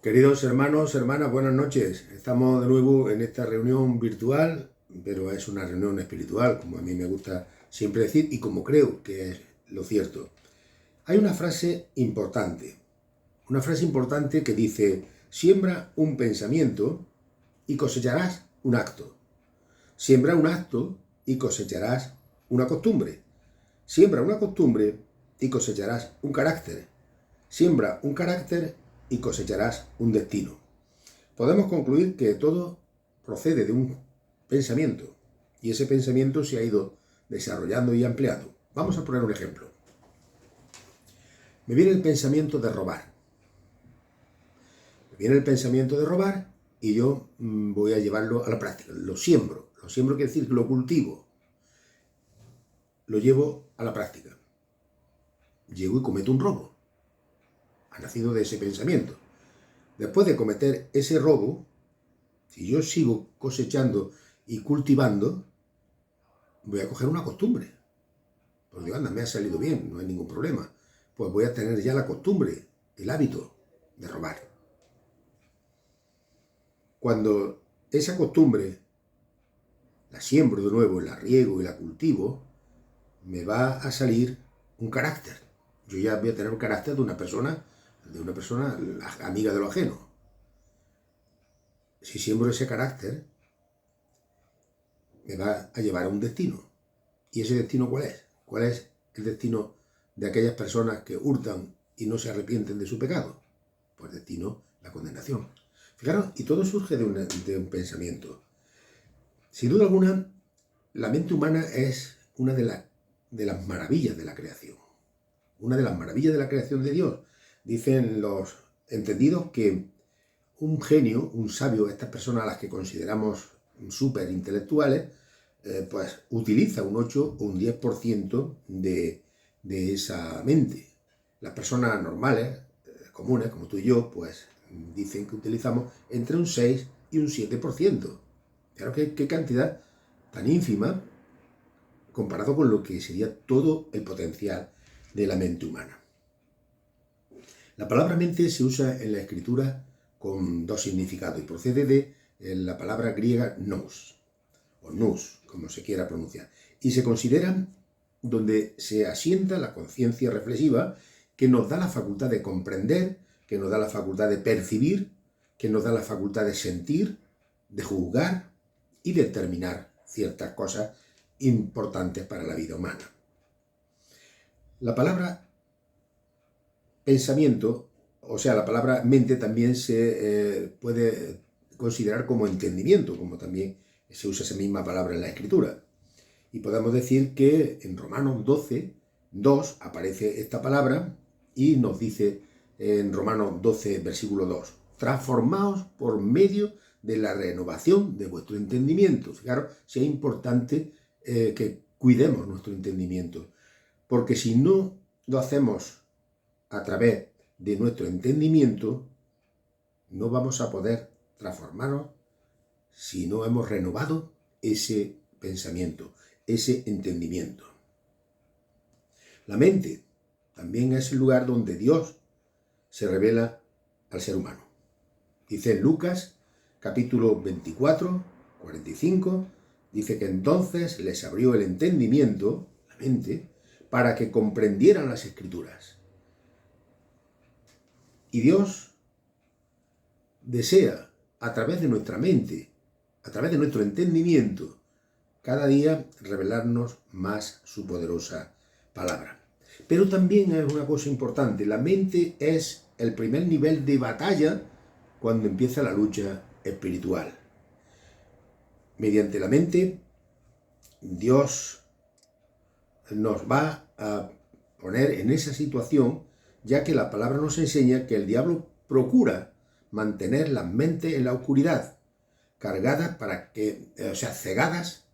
Queridos hermanos, hermanas, buenas noches. Estamos de nuevo en esta reunión virtual, pero es una reunión espiritual, como a mí me gusta siempre decir y como creo que es lo cierto. Hay una frase importante que dice: siembra un pensamiento y cosecharás un acto. Siembra un acto y cosecharás una costumbre. Siembra una costumbre y cosecharás un carácter. Siembra un carácter y cosecharás un destino. Podemos concluir que todo procede de un pensamiento y ese pensamiento se ha ido desarrollando y ampliando. Vamos a poner un ejemplo. Me viene el pensamiento de robar. Me viene el pensamiento de robar y yo voy a llevarlo a la práctica. Lo siembro. Lo siembro quiere decir que lo cultivo. Lo llevo a la práctica. Llego y cometo un robo. Ha nacido de ese pensamiento. Después de cometer ese robo, si yo sigo cosechando y cultivando, voy a coger una costumbre. Pues digo, anda, me ha salido bien, no hay ningún problema. Pues voy a tener ya la costumbre, el hábito de robar. Cuando esa costumbre la siembro de nuevo, la riego y la cultivo, me va a salir un carácter. Yo ya voy a tener un carácter de una persona amiga de lo ajeno. Si siembro ese carácter, me va a llevar a un destino. ¿Y ese destino cuál es? ¿Cuál es el destino de aquellas personas que hurtan y no se arrepienten de su pecado? Pues destino, la condenación. Fijaros, y todo surge de un pensamiento. Sin duda alguna, la mente humana es una de las maravillas de la creación. Una de las maravillas de la creación de Dios. Dicen los entendidos que un genio, un sabio, estas personas a las que consideramos súper intelectuales, pues utiliza un 8 o un 10% de esa mente. Las personas normales, comunes, como tú y yo, pues dicen que utilizamos entre un 6 y un 7%. Claro, qué cantidad tan ínfima comparado con lo que sería todo el potencial de la mente humana. La palabra mente se usa en la escritura con dos significados y procede de la palabra griega nous, o nous, como se quiera pronunciar, y se considera donde se asienta la conciencia reflexiva que nos da la facultad de comprender, que nos da la facultad de percibir, que nos da la facultad de sentir, de juzgar y determinar ciertas cosas importantes para la vida humana. La palabra pensamiento, o sea, la palabra mente también se puede considerar como entendimiento, como también se usa esa misma palabra en la Escritura. Y podemos decir que en Romanos 12, 2 aparece esta palabra y nos dice en Romanos 12, versículo 2, transformaos por medio de la renovación de vuestro entendimiento. Fijaros, si es importante que cuidemos nuestro entendimiento, porque si no lo hacemos a través de nuestro entendimiento, no vamos a poder transformarnos si no hemos renovado ese pensamiento, ese entendimiento. La mente también es el lugar donde Dios se revela al ser humano. Dice en Lucas, capítulo 24, 45, dice que entonces les abrió el entendimiento, la mente, para que comprendieran las Escrituras. Y Dios desea, a través de nuestra mente, a través de nuestro entendimiento, cada día revelarnos más su poderosa palabra. Pero también es una cosa importante, la mente es el primer nivel de batalla cuando empieza la lucha espiritual. Mediante la mente, Dios nos va a poner en esa situación, ya que la palabra nos enseña que el diablo procura mantener las mentes en la oscuridad, cargadas cegadas,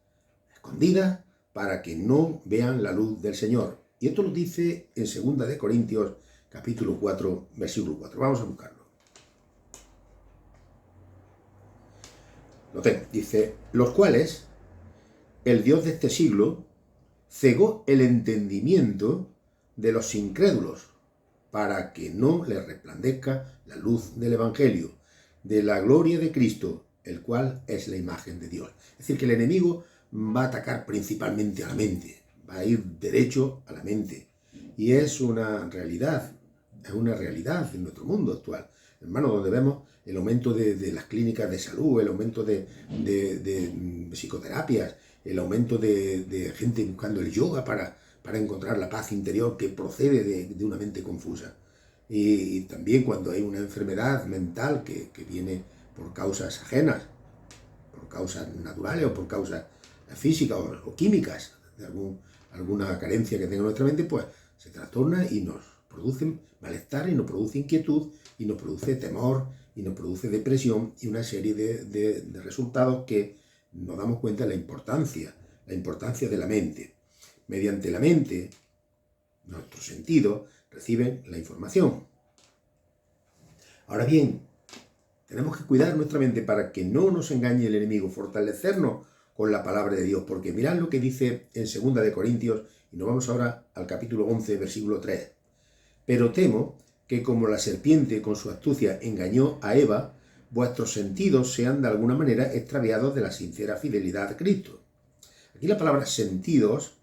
escondidas, para que no vean la luz del Señor. Y esto lo dice en 2 de Corintios, capítulo 4, versículo 4. Vamos a buscarlo. Lo tengo. Dice, los cuales el Dios de este siglo cegó el entendimiento de los incrédulos para que no le resplandezca la luz del Evangelio, de la gloria de Cristo, el cual es la imagen de Dios. Es decir, que el enemigo va a atacar principalmente a la mente, va a ir derecho a la mente. Y es una realidad en nuestro mundo actual, hermano, donde vemos el aumento de las clínicas de salud, el aumento de psicoterapias, el aumento de gente buscando el yoga para encontrar la paz interior que procede de una mente confusa. Y también cuando hay una enfermedad mental que viene por causas ajenas, por causas naturales o por causas físicas o químicas, de alguna carencia que tenga nuestra mente, pues se trastorna y nos produce malestar y nos produce inquietud y nos produce temor y nos produce depresión y una serie de resultados que nos damos cuenta de la importancia de la mente. Mediante la mente, nuestros sentidos reciben la información. Ahora bien, tenemos que cuidar nuestra mente para que no nos engañe el enemigo, fortalecernos con la palabra de Dios, porque mirad lo que dice en 2 de Corintios, y nos vamos ahora al capítulo 11, versículo 3. Pero temo que como la serpiente con su astucia engañó a Eva, vuestros sentidos sean de alguna manera extraviados de la sincera fidelidad a Cristo. Aquí la palabra sentidos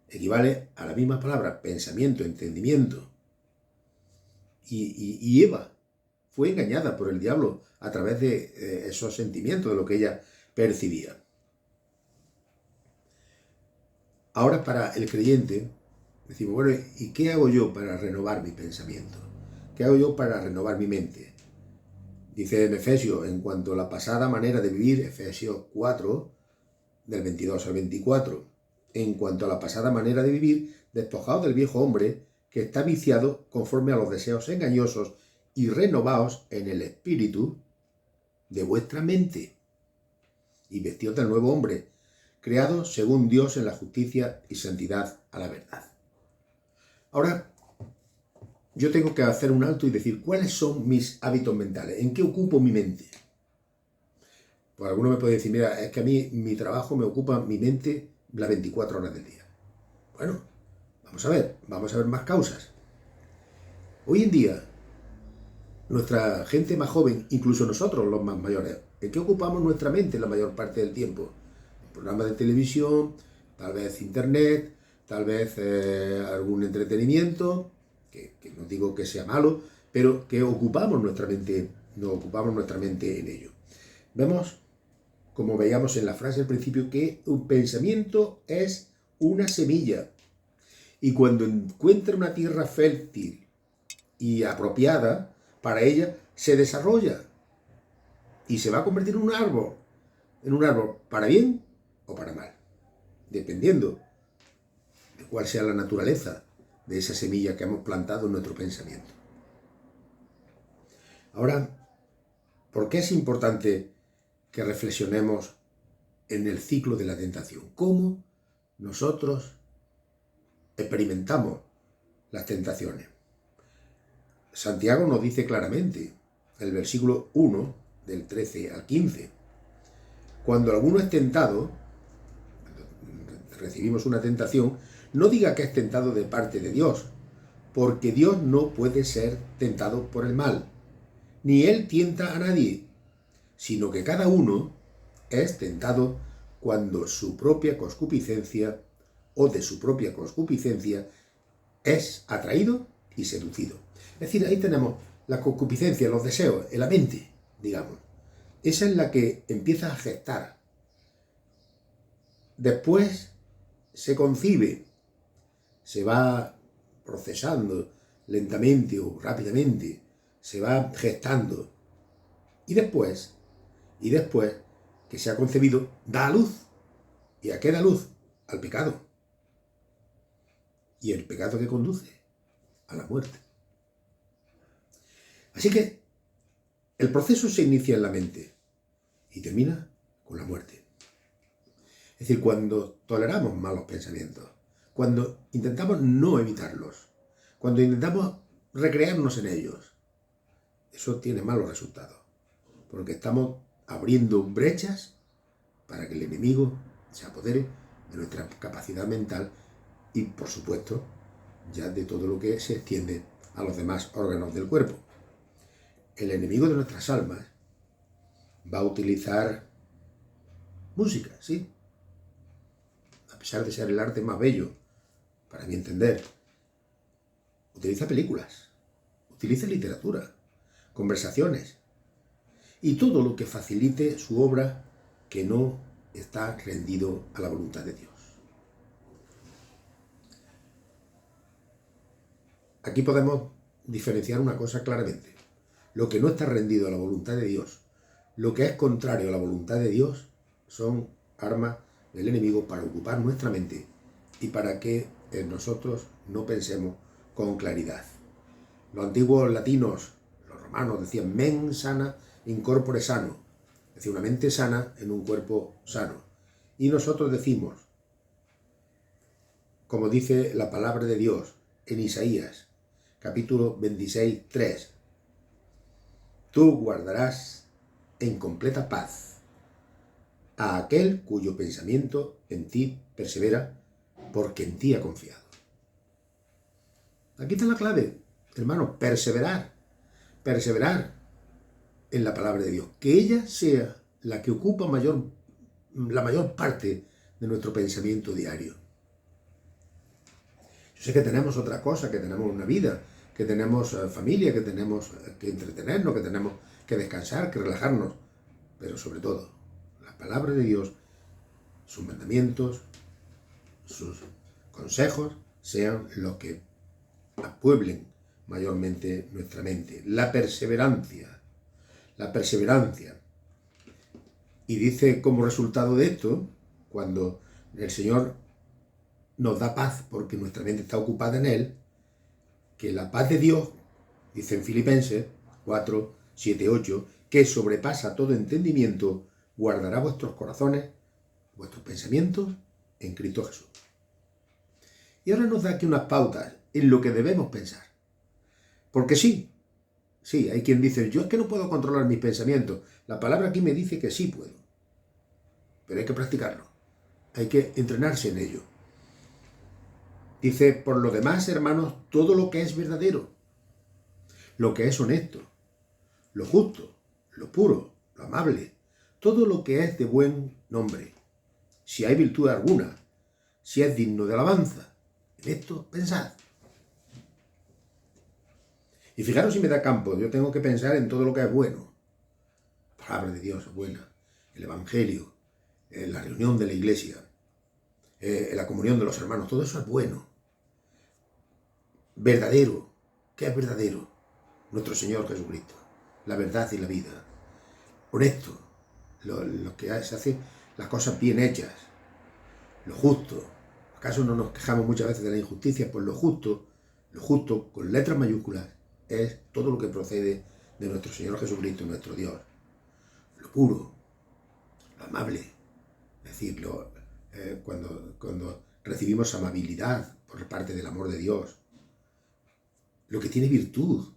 equivale a la misma palabra pensamiento, entendimiento. Y Eva fue engañada por el diablo a través de esos sentimientos, de lo que ella percibía. Ahora para el creyente, decimos, bueno, ¿y qué hago yo para renovar mi pensamiento? ¿Qué hago yo para renovar mi mente? Dice en Efesios, en cuanto a la pasada manera de vivir, Efesios 4, del 22 al 24, en cuanto a la pasada manera de vivir, despojaos del viejo hombre que está viciado conforme a los deseos engañosos y renovaos en el espíritu de vuestra mente y vestíos del nuevo hombre, creado según Dios en la justicia y santidad a la verdad. Ahora, yo tengo que hacer un alto y decir, ¿cuáles son mis hábitos mentales? ¿En qué ocupo mi mente? Pues alguno me puede decir, mira, es que a mí mi trabajo me ocupa mi mente las 24 horas del día. Bueno, vamos a ver más causas. Hoy en día, nuestra gente más joven, incluso nosotros los más mayores, ¿en qué ocupamos nuestra mente la mayor parte del tiempo? Programas de televisión, tal vez internet, tal vez algún entretenimiento, que no digo que sea malo, pero que ocupamos nuestra mente en ello. Vemos, como veíamos en la frase al principio, que un pensamiento es una semilla. Y cuando encuentra una tierra fértil y apropiada para ella, se desarrolla y se va a convertir en un árbol para bien o para mal, dependiendo de cuál sea la naturaleza de esa semilla que hemos plantado en nuestro pensamiento. Ahora, ¿por qué es importante que reflexionemos en el ciclo de la tentación? ¿Cómo nosotros experimentamos las tentaciones? Santiago nos dice claramente, el versículo 1, del 13 al 15, cuando alguno es tentado, recibimos una tentación, no diga que es tentado de parte de Dios, porque Dios no puede ser tentado por el mal, ni Él tienta a nadie, sino que cada uno es tentado cuando su propia concupiscencia o de su propia concupiscencia es atraído y seducido. Es decir, ahí tenemos la concupiscencia, los deseos, en la mente, digamos. Esa es la que empieza a gestar. Después se concibe, se va procesando lentamente o rápidamente, se va gestando. Y después que se ha concebido, da a luz. ¿Y a qué da luz? Al pecado. ¿Y el pecado que conduce? A la muerte. Así que el proceso se inicia en la mente y termina con la muerte. Es decir, cuando toleramos malos pensamientos, cuando intentamos no evitarlos, cuando intentamos recrearnos en ellos, eso tiene malos resultados, porque estamos abriendo brechas para que el enemigo se apodere de nuestra capacidad mental y, por supuesto, ya de todo lo que se extiende a los demás órganos del cuerpo. El enemigo de nuestras almas va a utilizar música, sí, a pesar de ser el arte más bello, para mi entender. Utiliza películas, utiliza literatura, conversaciones y todo lo que facilite su obra que no está rendido a la voluntad de Dios. Aquí podemos diferenciar una cosa claramente. Lo que no está rendido a la voluntad de Dios, lo que es contrario a la voluntad de Dios, son armas del enemigo para ocupar nuestra mente y para que nosotros no pensemos con claridad. Los antiguos latinos, los romanos, decían mens sana in corpore sano, es decir, una mente sana en un cuerpo sano. Y nosotros decimos, como dice la palabra de Dios en Isaías, capítulo 26, 3, tú guardarás en completa paz a aquel cuyo pensamiento en ti persevera, porque en ti ha confiado. Aquí está la clave, hermano, perseverar en la palabra de Dios, que ella sea la que ocupa la mayor parte de nuestro pensamiento diario. Yo sé que tenemos otra cosa, que tenemos una vida, que tenemos familia, que tenemos que entretenernos, que tenemos que descansar, que relajarnos, pero sobre todo, la palabra de Dios, sus mandamientos, sus consejos, sean los que apueblen mayormente nuestra mente. La perseverancia. Y dice como resultado de esto, cuando el Señor nos da paz porque nuestra mente está ocupada en Él, que la paz de Dios, dice en Filipenses 4, 7, 8, que sobrepasa todo entendimiento, guardará vuestros corazones, vuestros pensamientos en Cristo Jesús. Y ahora nos da aquí unas pautas en lo que debemos pensar. Porque sí, hay quien dice, yo es que no puedo controlar mis pensamientos. La palabra aquí me dice que sí puedo. Pero hay que practicarlo. Hay que entrenarse en ello. Dice, por lo demás, hermanos, todo lo que es verdadero, lo que es honesto, lo justo, lo puro, lo amable, todo lo que es de buen nombre, si hay virtud alguna, si es digno de alabanza, en esto pensad. Y fijaros si me da campo, yo tengo que pensar en todo lo que es bueno. La palabra de Dios es buena, el Evangelio, la reunión de la iglesia, la comunión de los hermanos, todo eso es bueno. Verdadero. ¿Qué es verdadero? Nuestro Señor Jesucristo. La verdad y la vida. Honesto. Lo que se hace las cosas bien hechas. Lo justo. ¿Acaso no nos quejamos muchas veces de la injusticia? Pues lo justo con letras mayúsculas, es todo lo que procede de nuestro Señor Jesucristo, nuestro Dios. Lo puro. Lo amable. Es decir, cuando recibimos amabilidad por parte del amor de Dios. Lo que tiene virtud,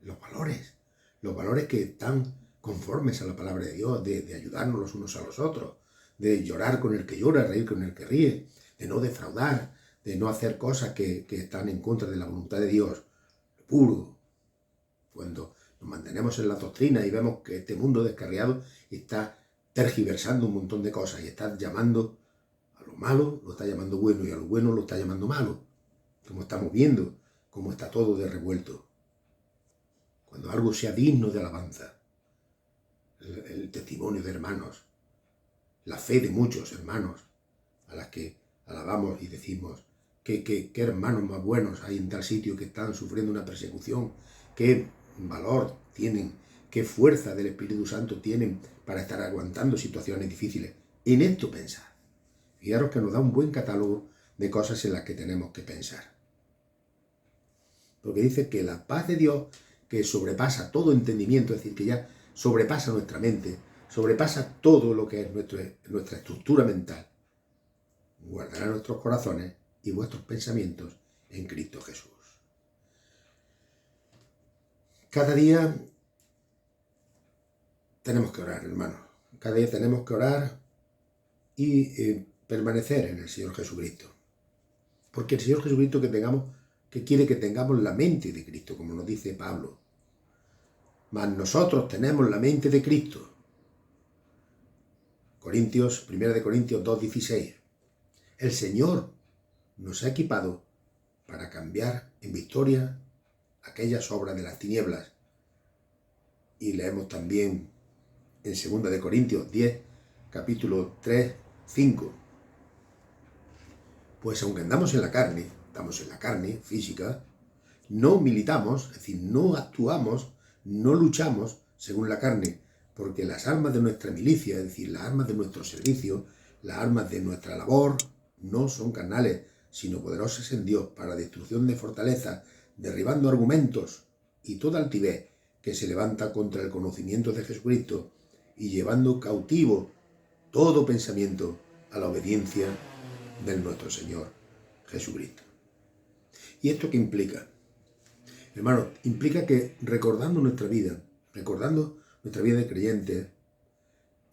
los valores que están conformes a la palabra de Dios, de ayudarnos los unos a los otros, de llorar con el que llora, reír con el que ríe, de no defraudar, de no hacer cosas que están en contra de la voluntad de Dios. Lo puro, cuando nos mantenemos en la doctrina y vemos que este mundo descarriado está tergiversando un montón de cosas y está llamando a lo malo, lo está llamando bueno, y a lo bueno lo está llamando malo, como estamos viendo, cómo está todo de revuelto. Cuando algo sea digno de alabanza, el testimonio de hermanos, la fe de muchos hermanos, a las que alabamos y decimos qué hermanos más buenos hay en tal sitio que están sufriendo una persecución, qué valor tienen, qué fuerza del Espíritu Santo tienen para estar aguantando situaciones difíciles. En esto pensad. Fijaros que nos da un buen catálogo de cosas en las que tenemos que pensar. Porque dice que la paz de Dios, que sobrepasa todo entendimiento, es decir, que ya sobrepasa nuestra mente, sobrepasa todo lo que es nuestra estructura mental, guardará nuestros corazones y vuestros pensamientos en Cristo Jesús. Cada día tenemos que orar, hermanos. Cada día tenemos que orar y permanecer en el Señor Jesucristo. Porque el Señor Jesucristo que tengamos que quiere que tengamos la mente de Cristo, como nos dice Pablo. Mas nosotros tenemos la mente de Cristo. 1 de Corintios 2:16. El Señor nos ha equipado para cambiar en victoria aquellas obras de las tinieblas. Y leemos también en 2 de Corintios 10, capítulo 3, 5. Pues aunque andamos en la carne, estamos en la carne física, no militamos, es decir, no actuamos, no luchamos según la carne, porque las armas de nuestra milicia, es decir, las armas de nuestro servicio, las armas de nuestra labor, no son carnales, sino poderosas en Dios para destrucción de fortalezas, derribando argumentos y toda altivez que se levanta contra el conocimiento de Jesucristo y llevando cautivo todo pensamiento a la obediencia de nuestro Señor Jesucristo. ¿Y esto qué implica? Hermanos, implica que recordando nuestra vida de creyentes,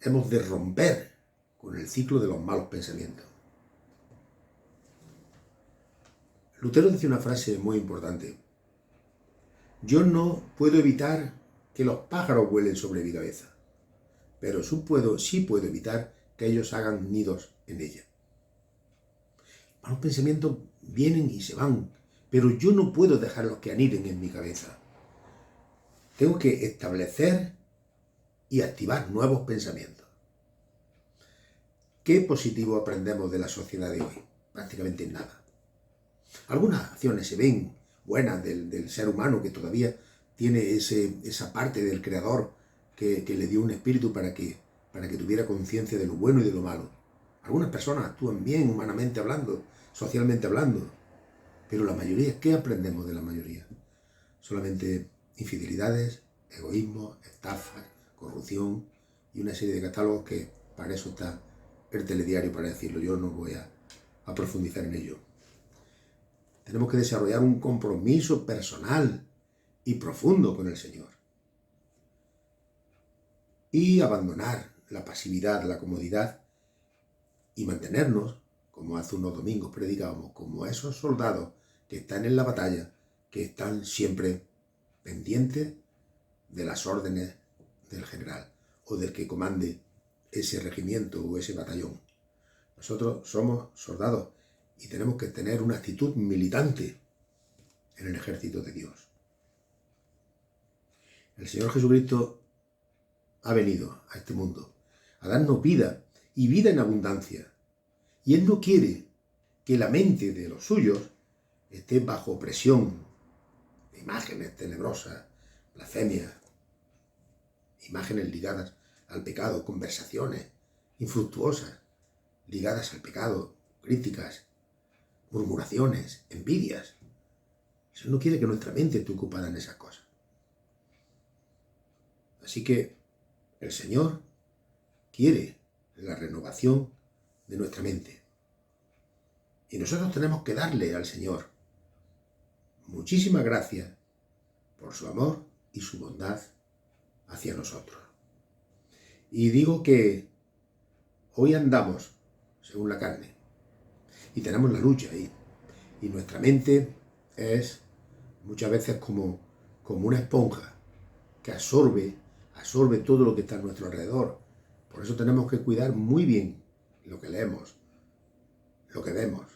hemos de romper con el ciclo de los malos pensamientos. Lutero dice una frase muy importante. Yo no puedo evitar que los pájaros vuelen sobre mi cabeza, pero sí puedo evitar que ellos hagan nidos en ella. Malos pensamientos vienen y se van, pero yo no puedo dejarlos que aniden en mi cabeza. Tengo que establecer y activar nuevos pensamientos. ¿Qué positivo aprendemos de la sociedad de hoy? Prácticamente nada. Algunas acciones se ven buenas del ser humano que todavía tiene esa parte del Creador que le dio un espíritu para que tuviera conciencia de lo bueno y de lo malo. Algunas personas actúan bien humanamente hablando, socialmente hablando, pero la mayoría, ¿qué aprendemos de la mayoría? Solamente infidelidades, egoísmo, estafas, corrupción y una serie de catálogos que para eso está el telediario, para decirlo. Yo no voy a profundizar en ello. Tenemos que desarrollar un compromiso personal y profundo con el Señor. Y abandonar la pasividad, la comodidad y mantenernos, como hace unos domingos predicábamos, como esos soldados que están en la batalla, que están siempre pendientes de las órdenes del general o del que comande ese regimiento o ese batallón. Nosotros somos soldados y tenemos que tener una actitud militante en el ejército de Dios. El Señor Jesucristo ha venido a este mundo a darnos vida y vida en abundancia. Y Él no quiere que la mente de los suyos esté bajo presión de imágenes tenebrosas, blasfemias, imágenes ligadas al pecado, conversaciones infructuosas ligadas al pecado, críticas, murmuraciones, envidias. Él no quiere que nuestra mente esté ocupada en esas cosas. Así que el Señor quiere la renovación de nuestra mente. Y nosotros tenemos que darle al Señor muchísimas gracias por su amor y su bondad hacia nosotros. Y digo que hoy andamos según la carne y tenemos la lucha ahí. Y nuestra mente es muchas veces como una esponja que absorbe todo lo que está a nuestro alrededor. Por eso tenemos que cuidar muy bien lo que leemos, lo que vemos.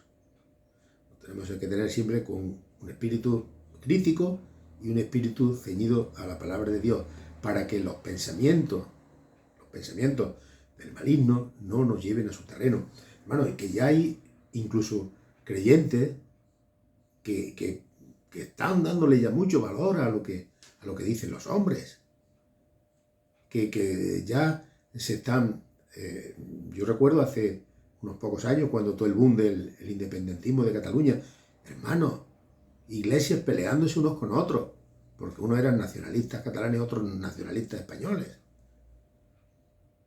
Tenemos que tener siempre con un espíritu crítico y un espíritu ceñido a la palabra de Dios, para que los pensamientos del maligno no nos lleven a su terreno. Hermano, y que ya hay incluso creyentes que están dándole ya mucho valor a lo que dicen los hombres. Que ya se están... yo recuerdo hace unos pocos años, cuando todo el boom del independentismo de Cataluña, hermano, iglesias peleándose unos con otros, porque unos eran nacionalistas catalanes y otros nacionalistas españoles.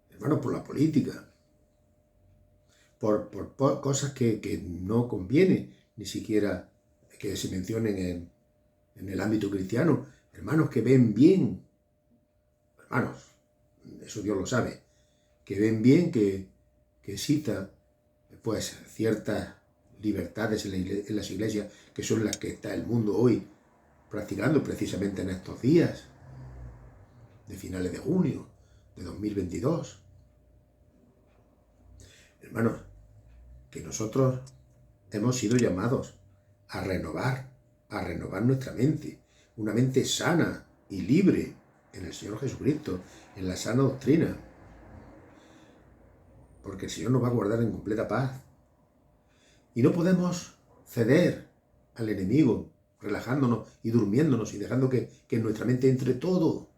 Hermano, por la política, por cosas que no conviene ni siquiera que se mencionen en el ámbito cristiano. Hermanos que ven bien, hermanos, eso Dios lo sabe, que ven bien que exista pues ciertas libertades en las iglesias, que son las que está el mundo hoy practicando precisamente en estos días, de finales de junio de 2022. Hermanos, que nosotros hemos sido llamados a renovar nuestra mente, una mente sana y libre en el Señor Jesucristo, en la sana doctrina, porque el Señor nos va a guardar en completa paz. Y no podemos ceder al enemigo, relajándonos y durmiéndonos y dejando que en nuestra mente entre todo.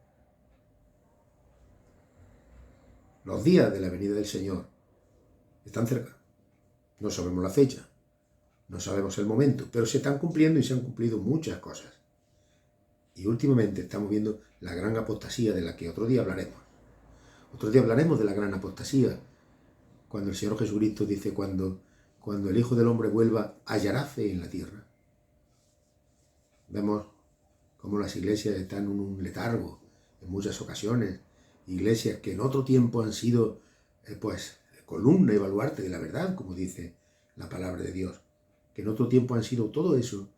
Los días de la venida del Señor están cerca. No sabemos la fecha, no sabemos el momento, pero se están cumpliendo y se han cumplido muchas cosas. Y últimamente estamos viendo la gran apostasía, de la que otro día hablaremos. Otro día hablaremos de la gran apostasía, cuando el Señor Jesucristo dice, cuando el Hijo del Hombre vuelva, hallará fe en la tierra. Vemos cómo las iglesias están en un letargo en muchas ocasiones, iglesias que en otro tiempo han sido columna y baluarte de la verdad, como dice la palabra de Dios, que en otro tiempo han sido todo eso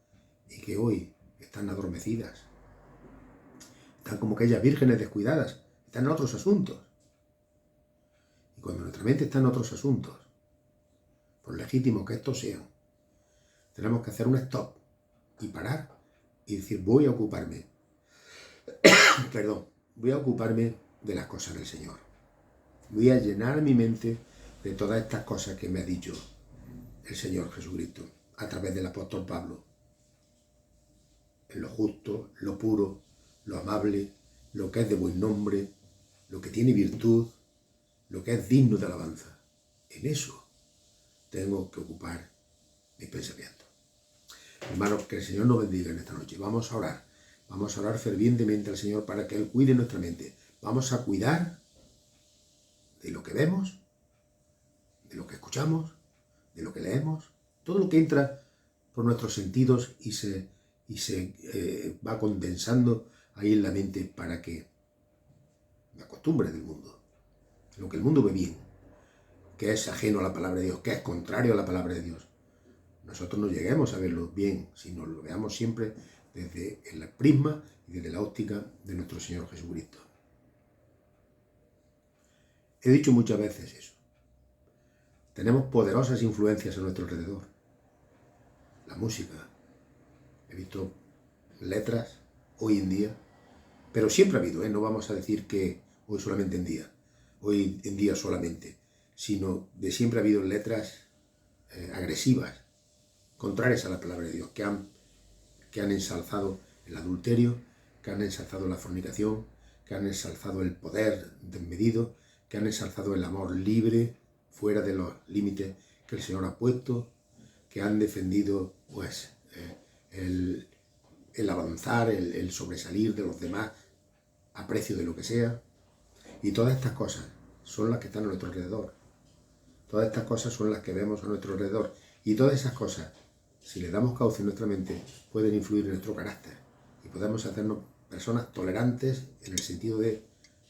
y que hoy están adormecidas, están como aquellas vírgenes descuidadas, están en otros asuntos. Y cuando nuestra mente está en otros asuntos, por legítimos que estos sean, tenemos que hacer un stop y parar y decir, voy a ocuparme de las cosas del Señor. Voy a llenar mi mente de todas estas cosas que me ha dicho el Señor Jesucristo a través del apóstol Pablo. En lo justo, lo puro, lo amable, lo que es de buen nombre, lo que tiene virtud, lo que es digno de alabanza. En eso tengo que ocupar mis pensamientos. Hermanos, que el Señor nos bendiga en esta noche. Vamos a orar fervientemente al Señor para que Él cuide nuestra mente. Vamos a cuidar de lo que vemos, de lo que escuchamos, de lo que leemos, todo lo que entra por nuestros sentidos y se va condensando ahí en la mente para que la costumbre del mundo, lo que el mundo ve bien, que es ajeno a la palabra de Dios, que es contrario a la palabra de Dios, nosotros no lleguemos a verlo bien, sino lo veamos siempre desde el prisma y desde la óptica de nuestro Señor Jesucristo. He dicho muchas veces eso. Tenemos poderosas influencias a nuestro alrededor. La música. He visto letras hoy en día, pero siempre ha habido, no vamos a decir que hoy en día solamente, sino de siempre ha habido letras agresivas, contrarias a la palabra de Dios, que han ensalzado el adulterio, que han ensalzado la fornicación, que han ensalzado el poder desmedido, que han ensalzado el amor libre, fuera de los límites que el Señor ha puesto, que han defendido el avanzar, el sobresalir de los demás a precio de lo que sea. Y todas estas cosas son las que están a nuestro alrededor. Todas estas cosas son las que vemos a nuestro alrededor. Y todas esas cosas, si le damos cauce en nuestra mente, pueden influir en nuestro carácter. Y podemos hacernos personas tolerantes en el sentido de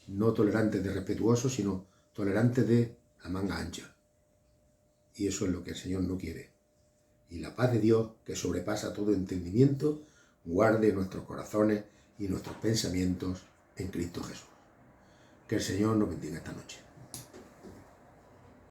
no tolerantes de respetuosos, sino tolerantes de la manga ancha. Y eso es lo que el Señor no quiere. Y la paz de Dios, que sobrepasa todo entendimiento, guarde nuestros corazones y nuestros pensamientos en Cristo Jesús. Que el Señor nos bendiga esta noche.